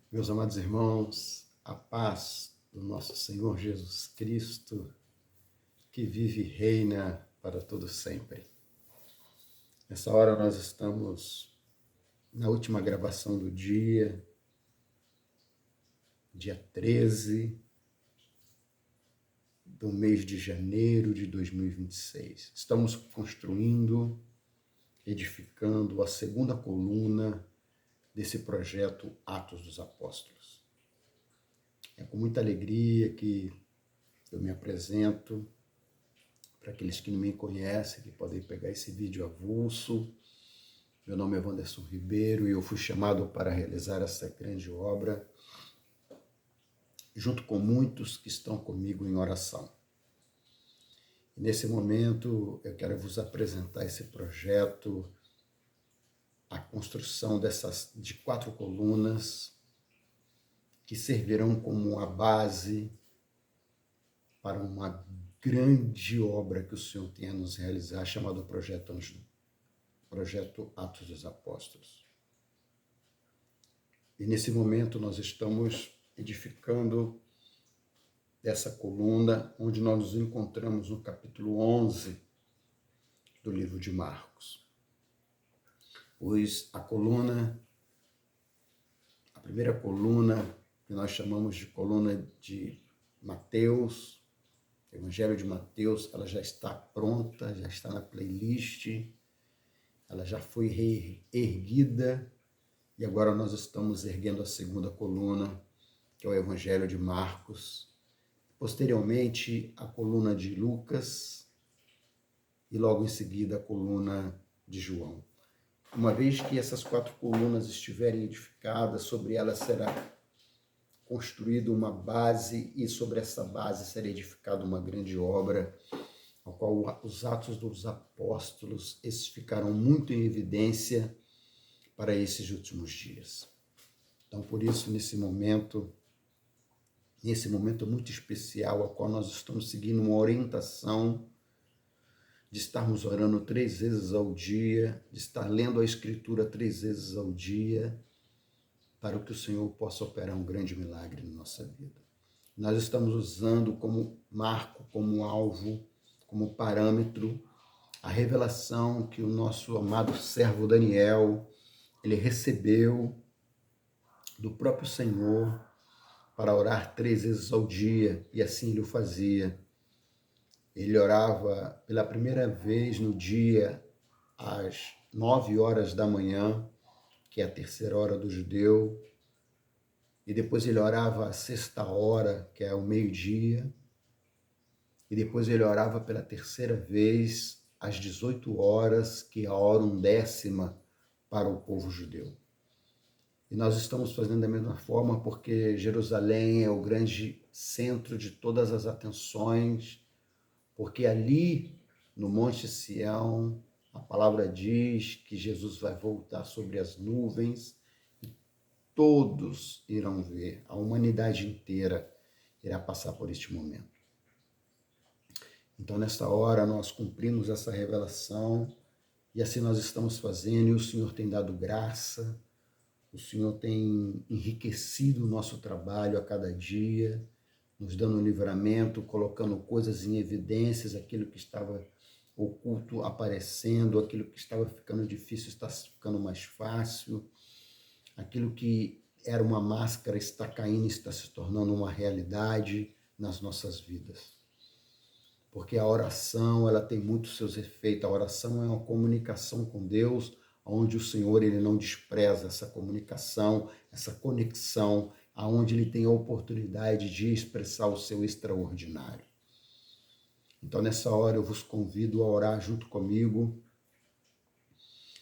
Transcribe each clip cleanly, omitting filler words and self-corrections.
Meus amados irmãos, a paz do nosso Senhor Jesus Cristo, que vive e reina para todo sempre. Nessa hora nós estamos na última gravação do dia 13 do mês de janeiro de 2026. Estamos construindo, edificando a segunda coluna desse projeto Atos dos Apóstolos. É com muita alegria que eu me apresento para aqueles que não me conhecem, que podem pegar esse vídeo avulso. Meu nome é Wanderson Ribeiro e eu fui chamado para realizar essa grande obra, junto com muitos que estão comigo em oração. E nesse momento eu quero vos apresentar esse projeto, a construção de 4 colunas que servirão como a base para uma grande obra que o Senhor tem a nos realizar, chamado Projeto Atos dos Apóstolos. E nesse momento nós estamos edificando essa coluna, onde nós nos encontramos no capítulo 11 do livro de Marcos. Pois a primeira coluna, que nós chamamos de coluna de Mateus, Evangelho de Mateus, ela já está pronta, já está na playlist, ela já foi reerguida, e agora nós estamos erguendo a segunda coluna, que é o Evangelho de Marcos, posteriormente a coluna de Lucas, e logo em seguida a coluna de João. Uma vez que essas 4 colunas estiverem edificadas, sobre elas será construída uma base, e sobre essa base será edificada uma grande obra, ao qual os Atos dos Apóstolos esses ficarão muito em evidência para esses últimos dias. Então, por isso, nesse momento muito especial, ao qual nós estamos seguindo uma orientação de estarmos orando 3 vezes ao dia, de estar lendo a Escritura 3 vezes ao dia, para que o Senhor possa operar um grande milagre na nossa vida. Nós estamos usando como marco, como alvo, como parâmetro, a revelação que o nosso amado servo Daniel, ele recebeu do próprio Senhor para orar 3 vezes ao dia, e assim ele o fazia. Ele orava pela primeira vez no dia às 9 horas da manhã, que é a terceira hora do judeu, e depois ele orava a sexta hora, que é o meio-dia, e depois ele orava pela terceira vez às 18 horas, que é a hora undécima para o povo judeu. E nós estamos fazendo da mesma forma porque Jerusalém é o grande centro de todas as atenções, porque ali no Monte Sião a palavra diz que Jesus vai voltar sobre as nuvens e todos irão ver, a humanidade inteira irá passar por este momento. Então, nessa hora, nós cumprimos essa revelação e assim nós estamos fazendo, e o Senhor tem dado graça, o Senhor tem enriquecido o nosso trabalho a cada dia, nos dando um livramento, colocando coisas em evidências, aquilo que estava oculto aparecendo, aquilo que estava ficando difícil está ficando mais fácil, aquilo que era uma máscara está caindo e está se tornando uma realidade nas nossas vidas. Porque a oração, ela tem muitos seus efeitos. A oração é uma comunicação com Deus, onde o Senhor ele não despreza essa comunicação, essa conexão, aonde ele tem a oportunidade de expressar o seu extraordinário. Então, nessa hora, eu vos convido a orar junto comigo,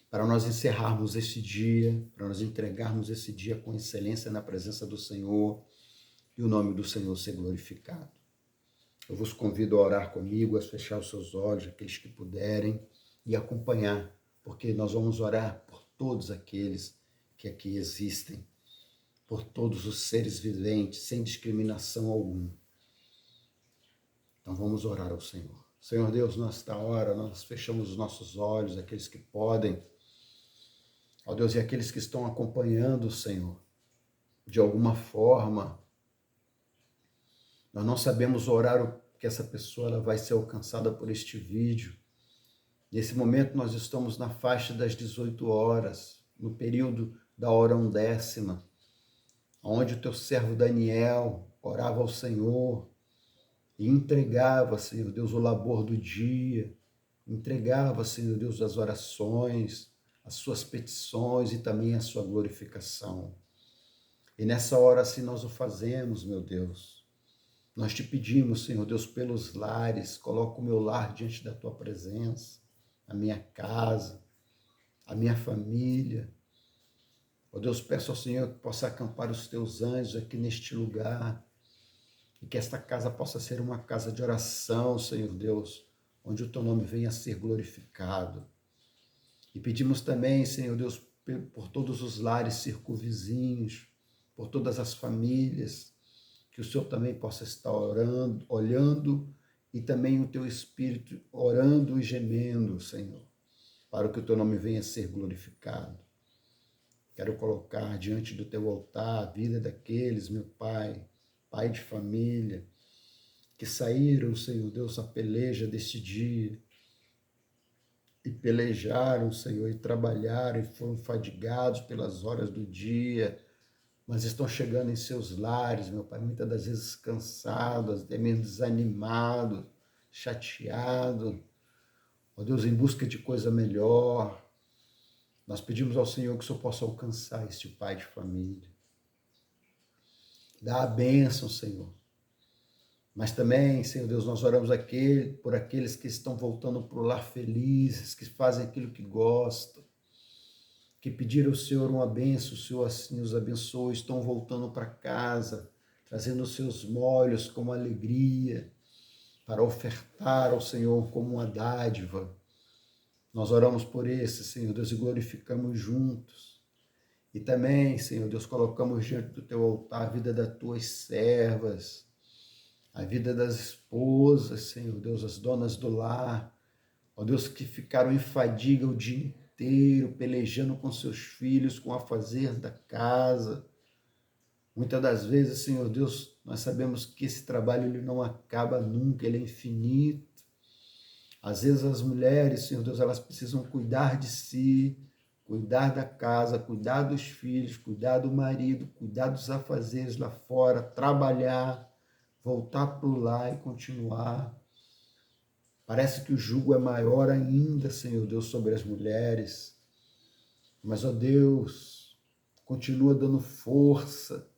para nós encerrarmos esse dia, para nós entregarmos esse dia com excelência na presença do Senhor e o nome do Senhor ser glorificado. Eu vos convido a orar comigo, a fechar os seus olhos, aqueles que puderem, e acompanhar, porque nós vamos orar por todos aqueles que aqui existem, por todos os seres viventes, sem discriminação alguma. Então vamos orar ao Senhor. Senhor Deus, nesta hora nós fechamos os nossos olhos, aqueles que podem, ó Deus, e aqueles que estão acompanhando o Senhor. de alguma forma, nós não sabemos o horário que essa pessoa ela vai ser alcançada por este vídeo. Nesse momento nós estamos na faixa das 18 horas, no período da hora undécima, onde o teu servo Daniel orava ao Senhor e entregava, Senhor Deus, o labor do dia, entregava, Senhor Deus, as orações, as suas petições e também a sua glorificação. E nessa hora assim nós o fazemos, meu Deus. Nós te pedimos, Senhor Deus, pelos lares, coloca o meu lar diante da tua presença, a minha casa, a minha família. Ó Deus, peço ao Senhor que possa acampar os teus anjos aqui neste lugar e que esta casa possa ser uma casa de oração, Senhor Deus, onde o teu nome venha a ser glorificado. E pedimos também, Senhor Deus, por todos os lares circunvizinhos, por todas as famílias, que o Senhor também possa estar orando, olhando, e também o teu Espírito orando e gemendo, Senhor, para que o teu nome venha a ser glorificado. Quero colocar diante do teu altar a vida daqueles, meu Pai, pai de família, que saíram, Senhor Deus, a peleja deste dia, e pelejaram, Senhor, e trabalharam, e foram fadigados pelas horas do dia, mas estão chegando em seus lares, meu Pai, muitas das vezes cansados, até mesmo desanimados, chateados, ó Deus, em busca de coisa melhor. Nós pedimos ao Senhor que o Senhor possa alcançar este pai de família. Dá a bênção, Senhor. Mas também, Senhor Deus, nós oramos aqui por aqueles que estão voltando para o lar felizes, que fazem aquilo que gostam, que pediram ao Senhor uma bênção, o Senhor assim os abençoe, estão voltando para casa, trazendo os seus molhos como alegria, para ofertar ao Senhor como uma dádiva. Nós oramos por esse, Senhor Deus, e glorificamos juntos. E também, Senhor Deus, colocamos diante do teu altar a vida das tuas servas, a vida das esposas, Senhor Deus, as donas do lar, ó Deus, que ficaram em fadiga o dia inteiro, pelejando com seus filhos, com o afazer da casa. Muitas das vezes, Senhor Deus, nós sabemos que esse trabalho ele não acaba nunca, ele é infinito. Às vezes as mulheres, Senhor Deus, elas precisam cuidar de si, cuidar da casa, cuidar dos filhos, cuidar do marido, cuidar dos afazeres lá fora, trabalhar, voltar para o lar e continuar. Parece que o jugo é maior ainda, Senhor Deus, sobre as mulheres. Mas, ó Deus, continua dando força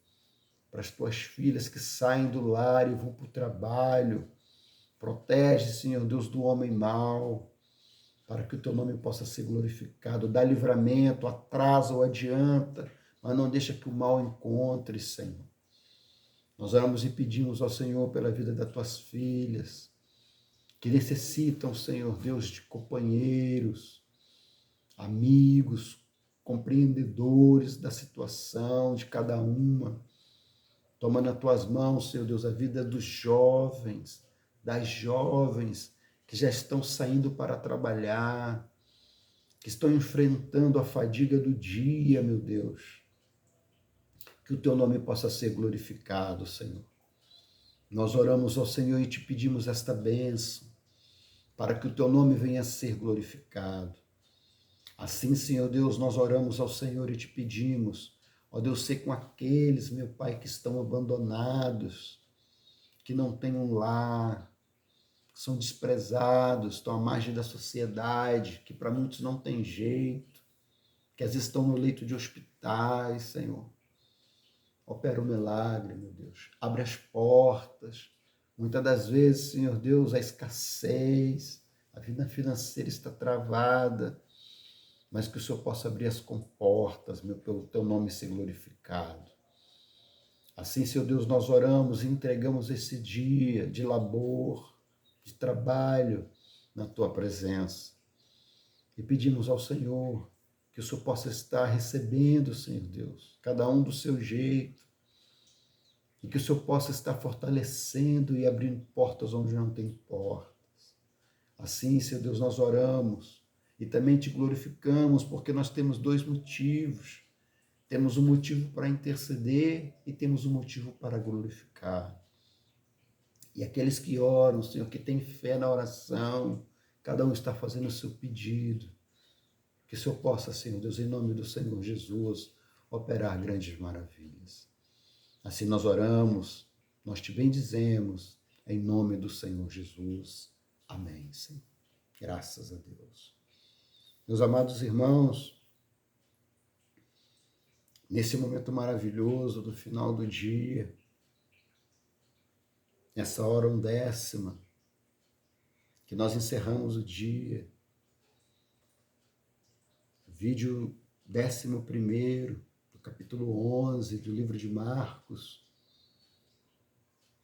para as tuas filhas que saem do lar e vão para o trabalho. Protege, Senhor Deus, do homem mau, para que o teu nome possa ser glorificado. Dá livramento, atrasa ou adianta, mas não deixa que o mal encontre, Senhor. Nós oramos e pedimos ao Senhor pela vida das tuas filhas, que necessitam, Senhor Deus, de companheiros, amigos, compreendedores da situação de cada uma. Toma nas tuas mãos, Senhor Deus, a vida dos jovens, das jovens que já estão saindo para trabalhar, que estão enfrentando a fadiga do dia, meu Deus. Que o teu nome possa ser glorificado, Senhor. Nós oramos ao Senhor e te pedimos esta bênção, para que o teu nome venha a ser glorificado. Assim, Senhor Deus, nós oramos ao Senhor e te pedimos, ó Deus, ser com aqueles, meu Pai, que estão abandonados, que não têm um lar, que são desprezados, estão à margem da sociedade, que para muitos não tem jeito, que às vezes estão no leito de hospitais, Senhor. Opera o milagre, meu Deus. Abre as portas. Muitas das vezes, Senhor Deus, a escassez, a vida financeira está travada, mas que o Senhor possa abrir as comportas, meu, pelo teu nome ser glorificado. Assim, Senhor Deus, nós oramos e entregamos esse dia de labor, de trabalho na tua presença. E pedimos ao Senhor que o Senhor possa estar recebendo, Senhor Deus, cada um do seu jeito, e que o Senhor possa estar fortalecendo e abrindo portas onde não tem portas. Assim, Senhor Deus, nós oramos e também te glorificamos, porque nós temos dois motivos temos um motivo para interceder e temos um motivo para glorificar. E aqueles que oram, Senhor, que têm fé na oração, cada um está fazendo o seu pedido. Que o Senhor possa, Senhor Deus, em nome do Senhor Jesus, operar grandes maravilhas. Assim nós oramos, nós te bendizemos, em nome do Senhor Jesus. Amém, Senhor. Graças a Deus. Meus amados irmãos, nesse momento maravilhoso do final do dia, nessa hora 10ª, que nós encerramos o dia, vídeo 11º, do capítulo 11 do livro de Marcos,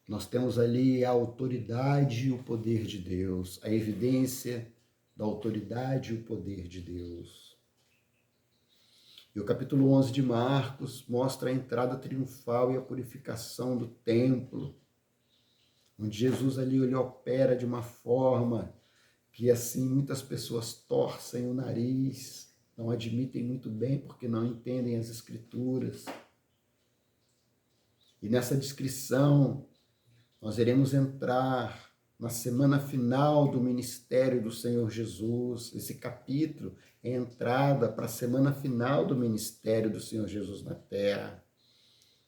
nós temos ali a autoridade e o poder de Deus, a evidência da autoridade e o poder de Deus. E o capítulo 11 de Marcos mostra a entrada triunfal e a purificação do templo, onde Jesus ali ele opera de uma forma que assim muitas pessoas torcem o nariz, não admitem muito bem porque não entendem as Escrituras. E nessa descrição nós iremos entrar na semana final do ministério do Senhor Jesus. Esse capítulo é a entrada para a semana final do ministério do Senhor Jesus na terra.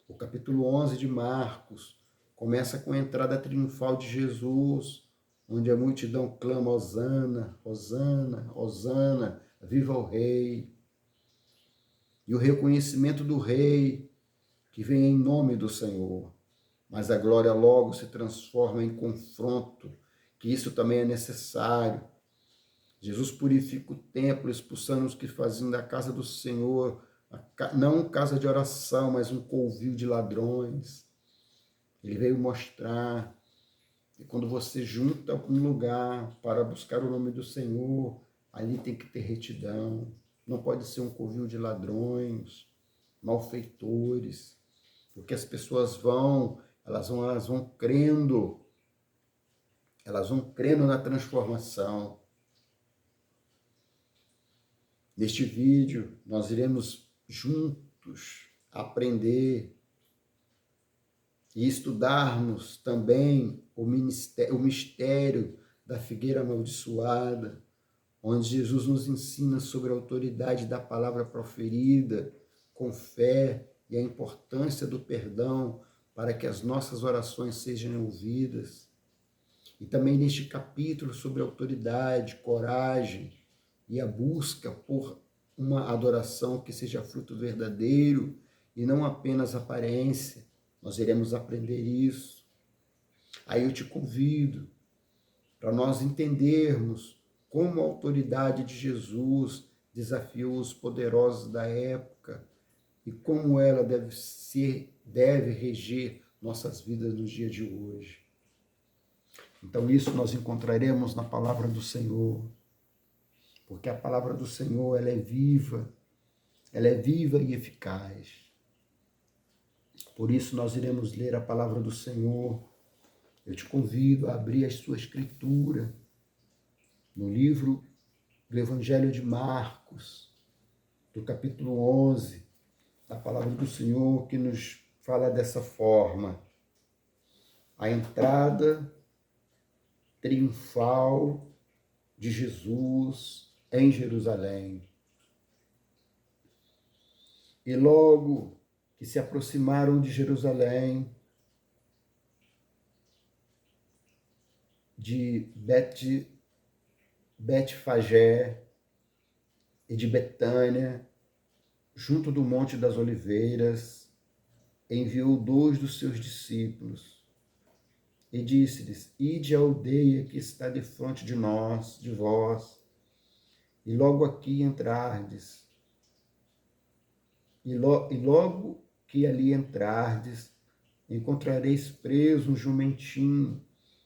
O capítulo 11 de Marcos começa com a entrada triunfal de Jesus, onde a multidão clama: Hosana, Hosana, Hosana, viva o Rei. E o reconhecimento do Rei que vem em nome do Senhor. Mas a glória logo se transforma em confronto, que isso também é necessário. Jesus purifica o templo, expulsando os que faziam da casa do Senhor, não casa de oração, mas um covil de ladrões. Ele veio mostrar que quando você junta um lugar para buscar o nome do Senhor, ali tem que ter retidão. Não pode ser um covil de ladrões, malfeitores, porque as pessoas elas vão crendo na transformação. Neste vídeo, nós iremos juntos aprender e estudarmos também o mistério da figueira amaldiçoada, onde Jesus nos ensina sobre a autoridade da palavra proferida com fé e a importância do perdão para que as nossas orações sejam ouvidas. E também neste capítulo sobre autoridade, coragem e a busca por uma adoração que seja fruto verdadeiro e não apenas aparência. Nós iremos aprender isso. Aí eu te convido para nós entendermos como a autoridade de Jesus desafiou os poderosos da época e como ela deve reger nossas vidas nos dias de hoje. Então isso nós encontraremos na palavra do Senhor, porque a palavra do Senhor ela é viva e eficaz. Por isso nós iremos ler a palavra do Senhor. Eu te convido a abrir a sua escritura no livro do Evangelho de Marcos, do capítulo 11, a palavra do Senhor que nos fala dessa forma: a entrada triunfal de Jesus em Jerusalém. E logo que se aproximaram de Jerusalém, de Betfagé e de Betânia, junto do Monte das Oliveiras, enviou 2 dos seus discípulos e disse-lhes: Ide à aldeia que está defronte de vós, e logo aqui entrardes. E logo que ali entrardes, encontrareis preso um jumentinho,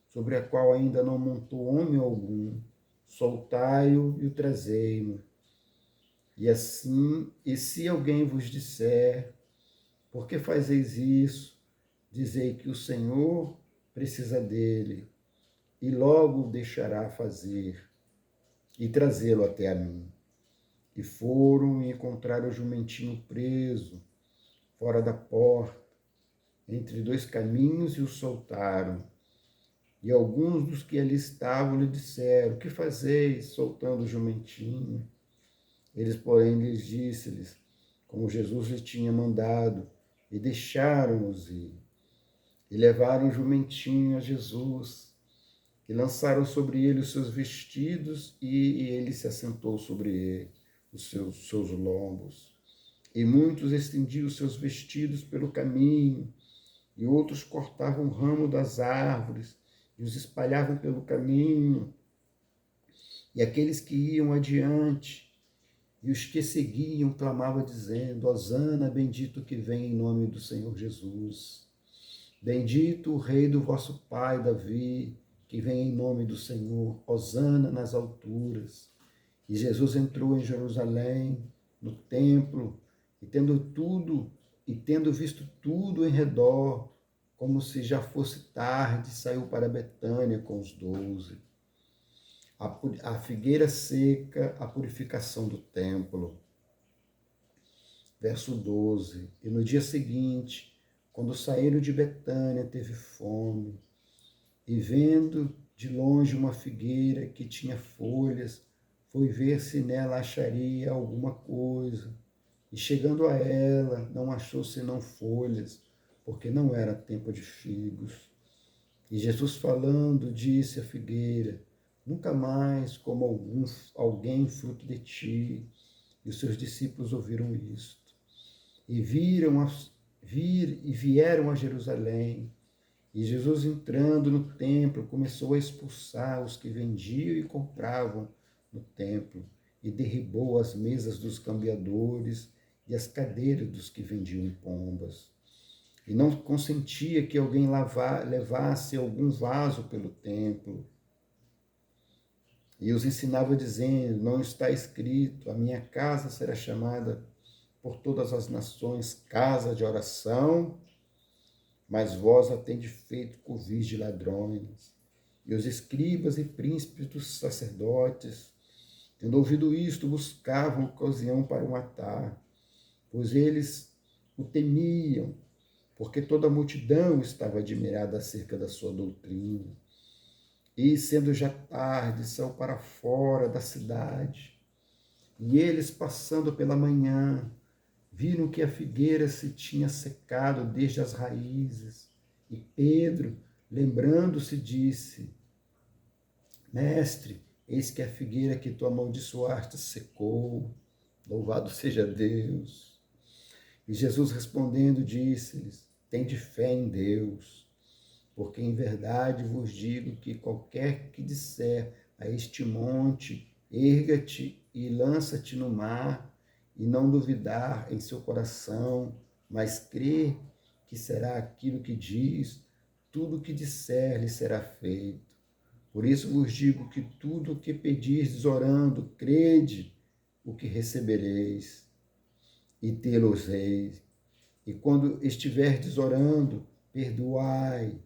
sobre a qual ainda não montou homem algum. Soltai-o e o trazei-mo. E assim, e se alguém vos disser: por que fazeis isso? Dizei que o Senhor precisa dele, e logo o deixará fazer, e trazê-lo até a mim. E foram e encontraram o jumentinho preso, fora da porta, entre dois caminhos, e o soltaram. E alguns dos que ali estavam lhe disseram: que fazeis, soltando o jumentinho? Eles, porém, lhes disse-lhes, como Jesus lhes tinha mandado, e deixaram-os ir. E levaram o jumentinho a Jesus, e lançaram sobre ele os seus vestidos, e ele se assentou sobre ele, os seus lombos. E muitos estendiam os seus vestidos pelo caminho, e outros cortavam o ramo das árvores e os espalhavam pelo caminho. E aqueles que iam adiante e os que seguiam clamavam dizendo: Hosana, bendito que vem em nome do Senhor Jesus. Bendito o rei do vosso pai Davi, que vem em nome do Senhor. Hosana nas alturas. E Jesus entrou em Jerusalém, no templo, e tendo visto tudo em redor, como se já fosse tarde, saiu para Betânia com os 12. A figueira seca, a purificação do templo. Verso 12. E no dia seguinte, quando saíram de Betânia, teve fome, e vendo de longe uma figueira que tinha folhas, foi ver se nela acharia alguma coisa. E chegando a ela, não achou senão folhas, porque não era tempo de figos. E Jesus falando, disse à figueira: nunca mais coma alguém fruto de ti. E os seus discípulos ouviram isto. E vieram a Jerusalém. E Jesus, entrando no templo, começou a expulsar os que vendiam e compravam no templo, e derribou as mesas dos cambiadores e as cadeiras dos que vendiam pombas. E não consentia que alguém levasse algum vaso pelo templo. E os ensinava dizendo: não está escrito, a minha casa será chamada por todas as nações casa de oração, mas vós a tendes feito covis de ladrões. E os escribas e príncipes dos sacerdotes, tendo ouvido isto, buscavam ocasião para o matar, pois eles o temiam, porque toda a multidão estava admirada acerca da sua doutrina. E, sendo já tarde, saiu para fora da cidade. E eles, passando pela manhã, viram que a figueira se tinha secado desde as raízes. E Pedro, lembrando-se, disse: Mestre, eis que a figueira que tu amaldiçoaste secou. Louvado seja Deus. E Jesus, respondendo, disse-lhes: tende fé em Deus, porque em verdade vos digo que qualquer que disser a este monte: erga-te e lança-te no mar, e não duvidar em seu coração, mas crer que será aquilo que diz, tudo o que disser lhe será feito. Por isso vos digo que tudo o que pedirdes orando, crede o que recebereis, e tê-los-eis. E quando estiverdes orando, perdoai,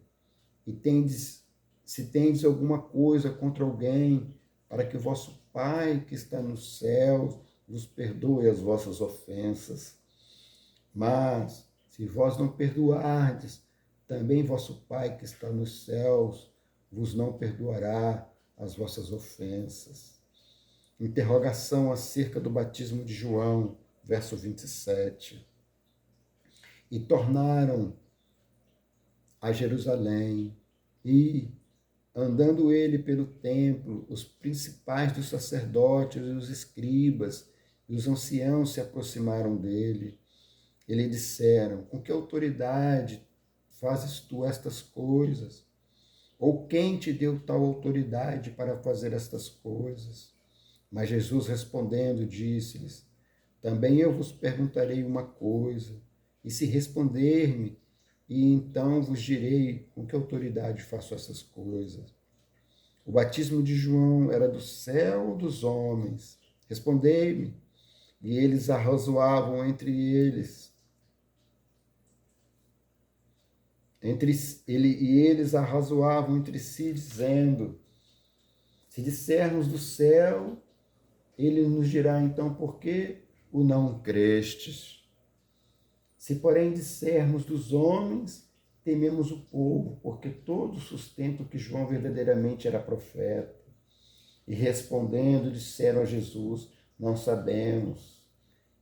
se tendes alguma coisa contra alguém, para que o vosso Pai que está nos céus vos perdoe as vossas ofensas. Mas, se vós não perdoardes, também vosso Pai que está nos céus vos não perdoará as vossas ofensas. Interrogação acerca do batismo de João, verso 27. E tornaram a Jerusalém, e, andando ele pelo templo, os principais dos sacerdotes e os escribas e os anciãos se aproximaram dele. E lhe disseram: com que autoridade fazes tu estas coisas? Ou quem te deu tal autoridade para fazer estas coisas? Mas Jesus, respondendo, disse-lhes: também eu vos perguntarei uma coisa, e se responder-me, e então vos direi com que autoridade faço essas coisas. O batismo de João era do céu ou dos homens? Respondei-me. E eles arrazoavam entre eles. Eles arrazoavam entre si, dizendo: se dissermos do céu, Ele nos dirá então: por que o não crestes? Se, porém, dissermos dos homens, tememos o povo, porque todo sustento que João verdadeiramente era profeta. E respondendo, disseram a Jesus: não sabemos.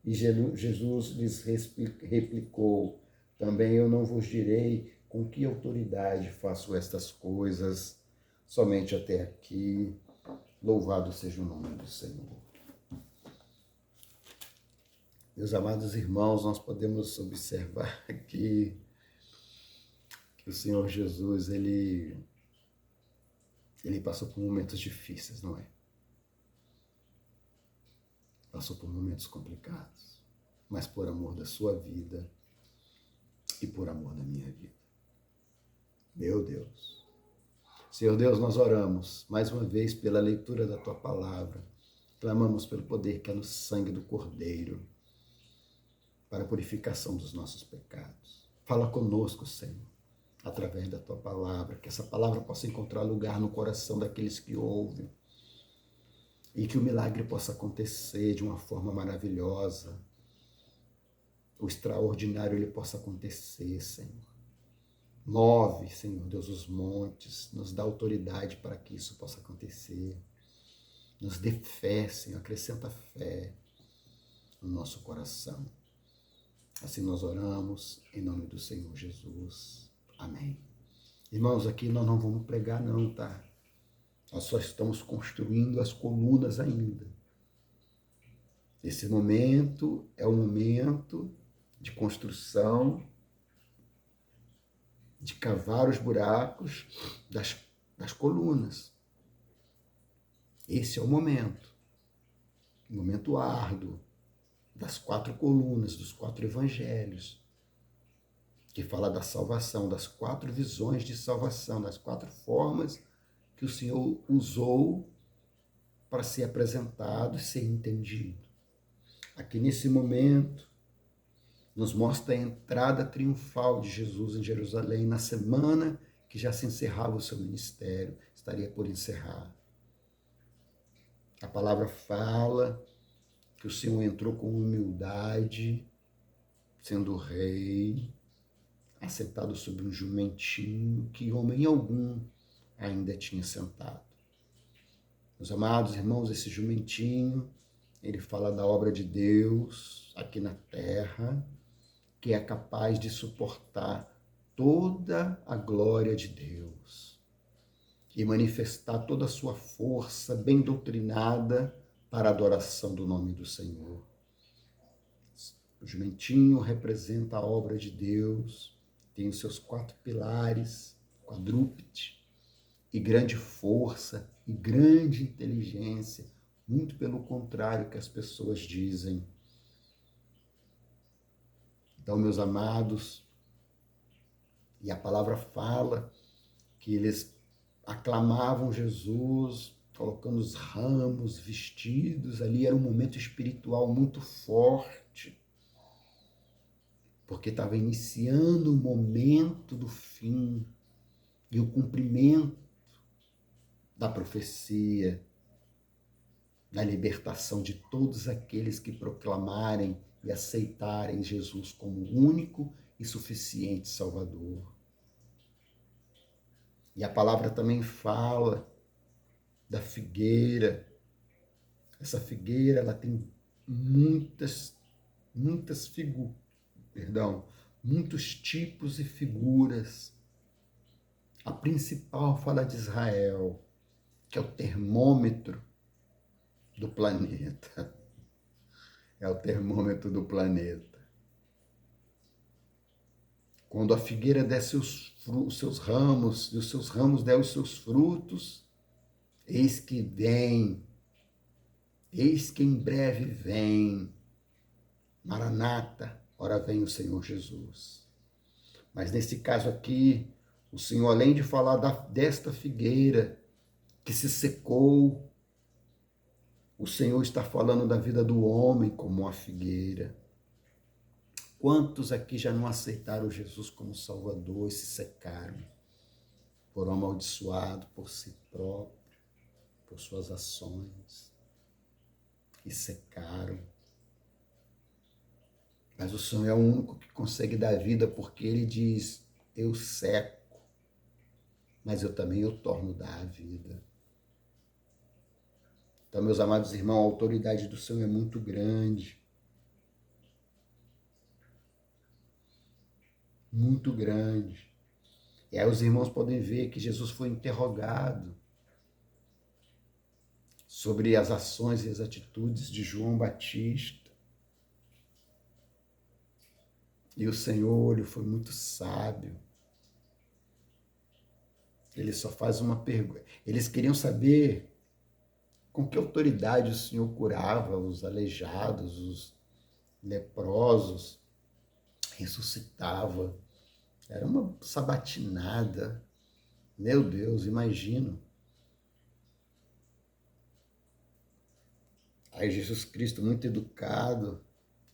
E Jesus lhes replicou: também eu não vos direi com que autoridade faço estas coisas. Somente até aqui. Louvado seja o nome do Senhor. Meus amados irmãos, nós podemos observar aqui que o Senhor Jesus, ele passou por momentos difíceis, não é? Passou por momentos complicados, mas por amor da sua vida e por amor da minha vida. Meu Deus. Senhor Deus, nós oramos mais uma vez pela leitura da tua palavra. Clamamos pelo poder que é no sangue do Cordeiro, para a purificação dos nossos pecados. Fala conosco, Senhor, através da tua palavra, que essa palavra possa encontrar lugar no coração daqueles que ouvem e que o milagre possa acontecer de uma forma maravilhosa. O extraordinário ele possa acontecer, Senhor. Move, Senhor Deus, os montes, nos dá autoridade para que isso possa acontecer. Nos dê fé, Senhor, acrescenta fé no nosso coração. Assim nós oramos, em nome do Senhor Jesus. Amém. Irmãos, aqui nós não vamos pregar não, tá? Nós só estamos construindo as colunas ainda. Esse momento é o momento de construção, de cavar os buracos das colunas. Esse é o momento árduo, das 4 colunas, dos 4 evangelhos, que fala da salvação, das 4 visões de salvação, das 4 formas que o Senhor usou para ser apresentado e ser entendido. Aqui nesse momento, nos mostra a entrada triunfal de Jesus em Jerusalém, na semana que já se encerrava o seu ministério, estaria por encerrar. A palavra fala que o Senhor entrou com humildade, sendo rei, assentado sobre um jumentinho que homem algum ainda tinha sentado. Meus amados irmãos, esse jumentinho, ele fala da obra de Deus aqui na terra, que é capaz de suportar toda a glória de Deus e manifestar toda a sua força bem doutrinada para a adoração do nome do Senhor. O jumentinho representa a obra de Deus, tem os seus 4 pilares, quadrúpede, e grande força e grande inteligência, muito pelo contrário que as pessoas dizem. Então, meus amados, e a palavra fala que eles aclamavam Jesus, colocando os ramos, vestidos, ali era um momento espiritual muito forte, porque estava iniciando o momento do fim e o cumprimento da profecia, da libertação de todos aqueles que proclamarem e aceitarem Jesus como único e suficiente Salvador. E a palavra também fala da figueira. Essa figueira, ela tem muitos tipos e figuras. A principal fala de Israel, que é o termômetro do planeta. É o termômetro do planeta. Quando a figueira der os seus ramos, e os seus ramos der os seus frutos, eis que em breve vem, Maranata, ora vem o Senhor Jesus. Mas nesse caso aqui, o Senhor, além de falar desta figueira que se secou, o Senhor está falando da vida do homem como uma figueira. Quantos aqui já não aceitaram Jesus como Salvador e se secaram? Foram amaldiçoados por si próprio, por suas ações. e secaram. Mas o Senhor é o único que consegue dar vida, porque Ele diz, eu seco, mas eu também torno dar a vida. Então, meus amados irmãos, a autoridade do Senhor é muito grande. Muito grande. E aí os irmãos podem ver que Jesus foi interrogado sobre as ações e as atitudes de João Batista. E o Senhor, ele foi muito sábio. Ele só faz uma pergunta. Eles queriam saber com que autoridade o Senhor curava os aleijados, os leprosos, ressuscitava. Era uma sabatinada. Meu Deus, imagino. Aí Jesus Cristo, muito educado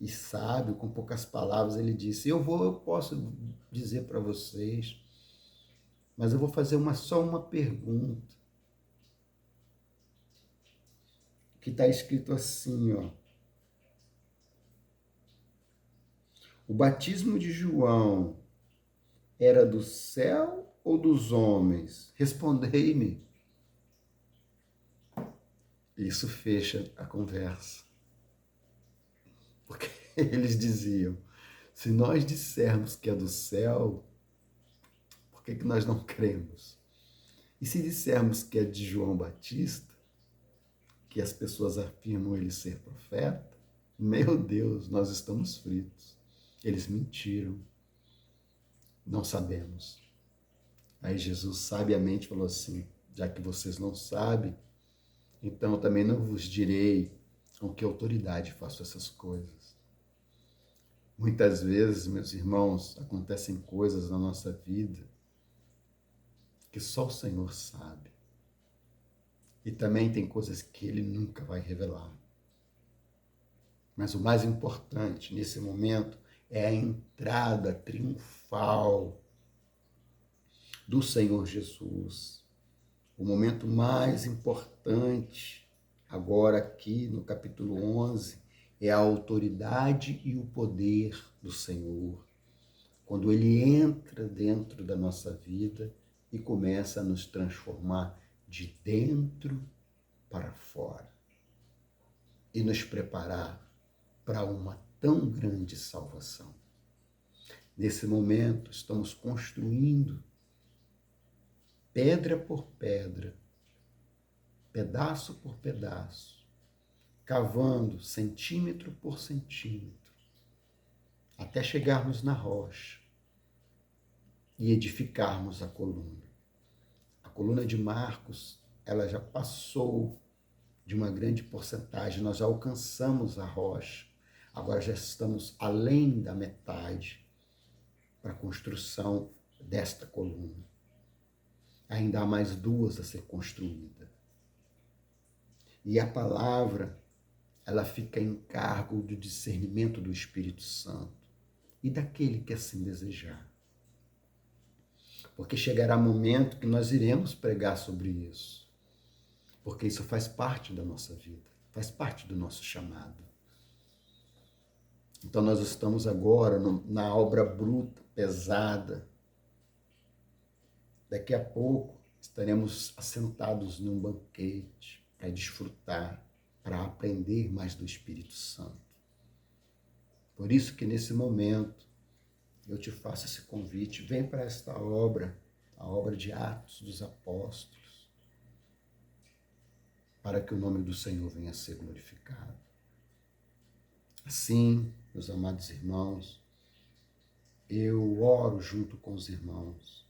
e sábio, com poucas palavras, ele disse, eu posso dizer para vocês, mas eu vou fazer só uma pergunta. Que está escrito assim, ó. O batismo de João era do céu ou dos homens? Respondei-me. Isso fecha a conversa. Porque eles diziam, se nós dissermos que é do céu, por que nós não cremos? E se dissermos que é de João Batista, que as pessoas afirmam ele ser profeta, meu Deus, nós estamos fritos. Eles mentiram. Não sabemos. Aí Jesus sabiamente falou assim, já que vocês não sabem, então eu também não vos direi com que autoridade faço essas coisas. Muitas vezes, meus irmãos, acontecem coisas na nossa vida que só o Senhor sabe. E também tem coisas que Ele nunca vai revelar. Mas o mais importante nesse momento é a entrada triunfal do Senhor Jesus. O momento mais importante, agora aqui no capítulo 11, é a autoridade e o poder do Senhor. Quando Ele entra dentro da nossa vida e começa a nos transformar de dentro para fora e nos preparar para uma tão grande salvação. Nesse momento, estamos construindo pedra por pedra, pedaço por pedaço, cavando centímetro por centímetro, até chegarmos na rocha e edificarmos a coluna. A coluna de Marcos, ela já passou de uma grande porcentagem, nós já alcançamos a rocha, agora já estamos além da metade para a construção desta coluna. Ainda há mais duas a ser construída. E a palavra, ela fica em cargo do discernimento do Espírito Santo e daquele que assim desejar. Porque chegará momento que nós iremos pregar sobre isso. Porque isso faz parte da nossa vida, faz parte do nosso chamado. Então nós estamos agora na obra bruta, pesada. Daqui a pouco estaremos assentados num banquete para desfrutar, para aprender mais do Espírito Santo. Por isso que nesse momento eu te faço esse convite, vem para esta obra, a obra de Atos dos Apóstolos, para que o nome do Senhor venha a ser glorificado. Assim, meus amados irmãos, eu oro junto com os irmãos,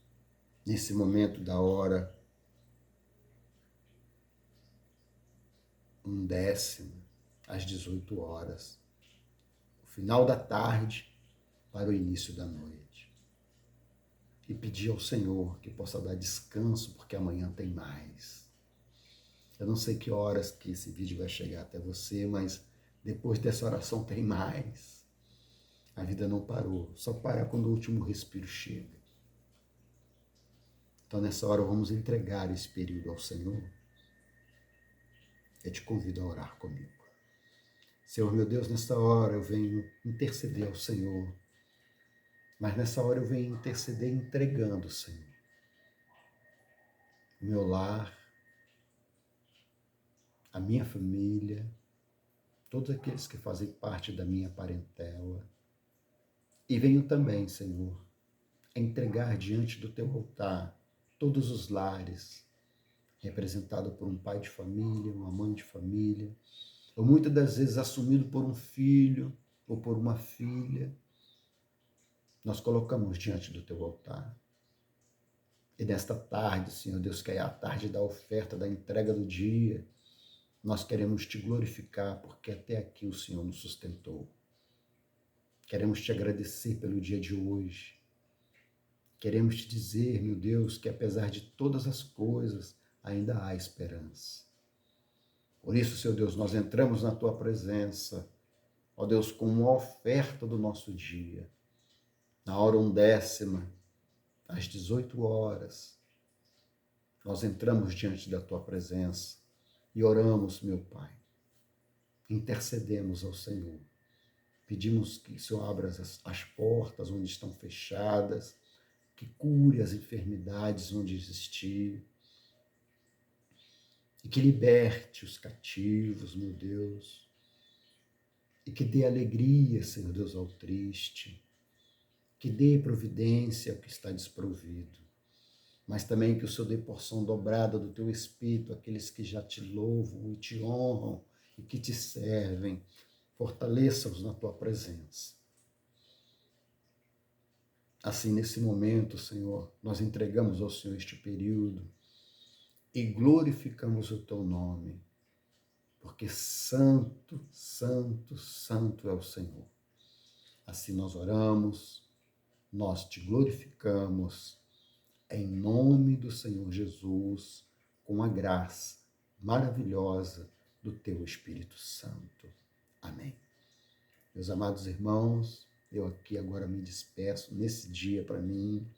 nesse momento da hora 1:10, às 18 horas, o final da tarde para o início da noite. E pedir ao Senhor que possa dar descanso, porque amanhã tem mais. Eu não sei que horas que esse vídeo vai chegar até você, mas depois dessa oração tem mais. A vida não parou, só para quando o último respiro chega. Então nessa hora vamos entregar esse período ao Senhor. Eu te convido a orar comigo. Senhor meu Deus, nessa hora eu venho interceder ao Senhor, mas nessa hora eu venho interceder entregando, Senhor, o meu lar, a minha família, todos aqueles que fazem parte da minha parentela. E venho também, Senhor, a entregar diante do teu altar todos os lares, representado por um pai de família, uma mãe de família, ou muitas das vezes assumido por um filho ou por uma filha. Nós colocamos diante do teu altar. E nesta tarde, Senhor Deus, que é a tarde da oferta, da entrega do dia, nós queremos te glorificar, porque até aqui o Senhor nos sustentou. Queremos te agradecer pelo dia de hoje. Queremos te dizer, meu Deus, que apesar de todas as coisas, ainda há esperança. Por isso, Senhor Deus, nós entramos na tua presença, ó Deus, com uma oferta do nosso dia. Na hora 10, às 18 horas, nós entramos diante da tua presença e oramos, meu Pai. Intercedemos ao Senhor. Pedimos que o Senhor abra as portas onde estão fechadas, que cure as enfermidades onde existir, e que liberte os cativos, meu Deus, e que dê alegria, Senhor Deus, ao triste, que dê providência ao que está desprovido, mas também que o Senhor dê porção dobrada do teu Espírito àqueles que já te louvam e te honram e que te servem. Fortaleça-os na tua presença. Assim, nesse momento, Senhor, nós entregamos ao Senhor este período e glorificamos o teu nome, porque santo, santo, santo é o Senhor. Assim nós oramos, nós te glorificamos, em nome do Senhor Jesus, com a graça maravilhosa do teu Espírito Santo. Amém. Meus amados irmãos, eu aqui agora me despeço nesse dia para mim,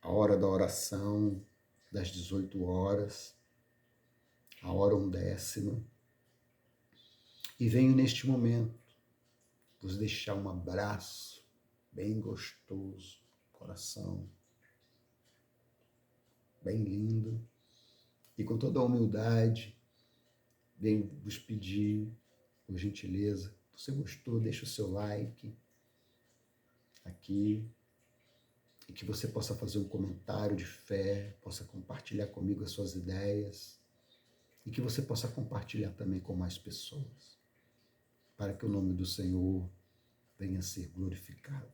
a hora da oração das 18 horas, a hora 10, e venho neste momento vos deixar um abraço bem gostoso, coração, bem lindo, e com toda a humildade, venho vos pedir, por gentileza, se você gostou, deixa o seu like aqui, e que você possa fazer um comentário de fé, possa compartilhar comigo as suas ideias, e que você possa compartilhar também com mais pessoas, para que o nome do Senhor venha a ser glorificado.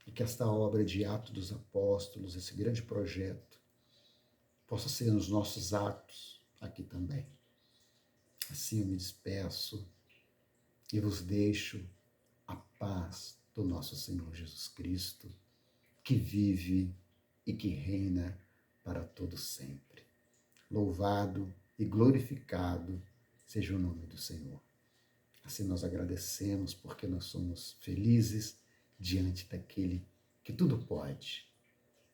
E que esta obra de Atos dos Apóstolos, esse grande projeto, possa ser nos nossos atos aqui também. Assim eu me despeço e vos deixo a paz do nosso Senhor Jesus Cristo, que vive e que reina para todo sempre. Louvado e glorificado seja o nome do Senhor. Assim nós agradecemos porque nós somos felizes diante daquele que tudo pode.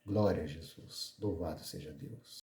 Glória a Jesus. Louvado seja Deus.